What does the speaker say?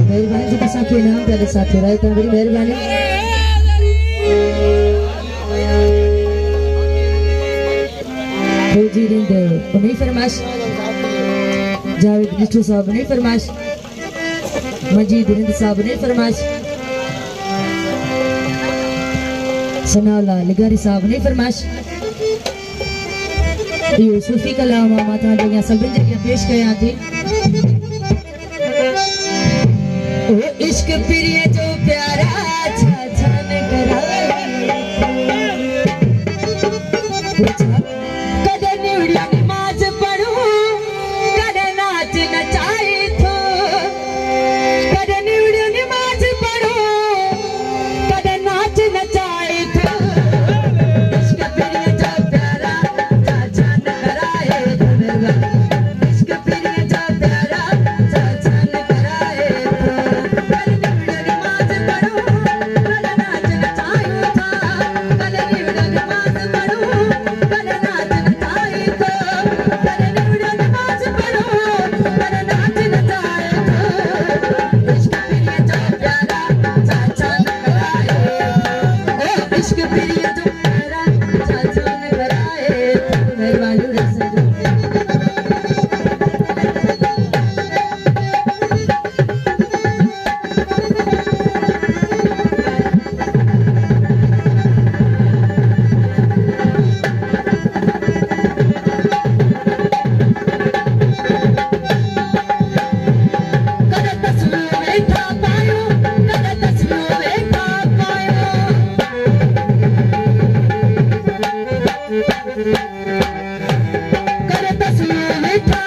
मेहरबानी जी तुसा के नाम प्यारे साथी रहे तो बड़ी मेहरबानी। फौजी रिंद उन्हीं फरमाइश, जावेद बिट्टू साहब ने फरमाइश, मजीद रिंद साहब ने फरमाइश, सनाउल्लाह लिगारी साहब ने फरमाइश। ये सूफी कलाम माता जगह सभी जगह पेश किया थी। ओ इश्क प्रिय जो प्यारा छन कराए, कदे निवड़ी नमाज पढ़ूं कदे नाच नचाए थो, कदे निवड़ी नमाज पढ़ूं कदे नाच नचाए थो। इश्क प्रिय जो प्यारा छन कराए थो, इश्क प्रिय जो प्यारा छन कराए थो। कदे निवड़ी नमाज पढ़ूं कदे नाच नचाए थो, कदे निवड़ी नमाज पढ़ूं कदे नाच नचाए थो, कदे निवड़ी नमाज पढ़ूं कदे नाच नचाए थो। इश्क प्रिय जो प्यारा छन कराए, ओ इश्क प्रिय जो प्यारा छन कराए। मेहरबानी रसूल कदे तस्वीर देखा पायो, कदे तस्वीर देखा पायो, कदे तस्वीर देखा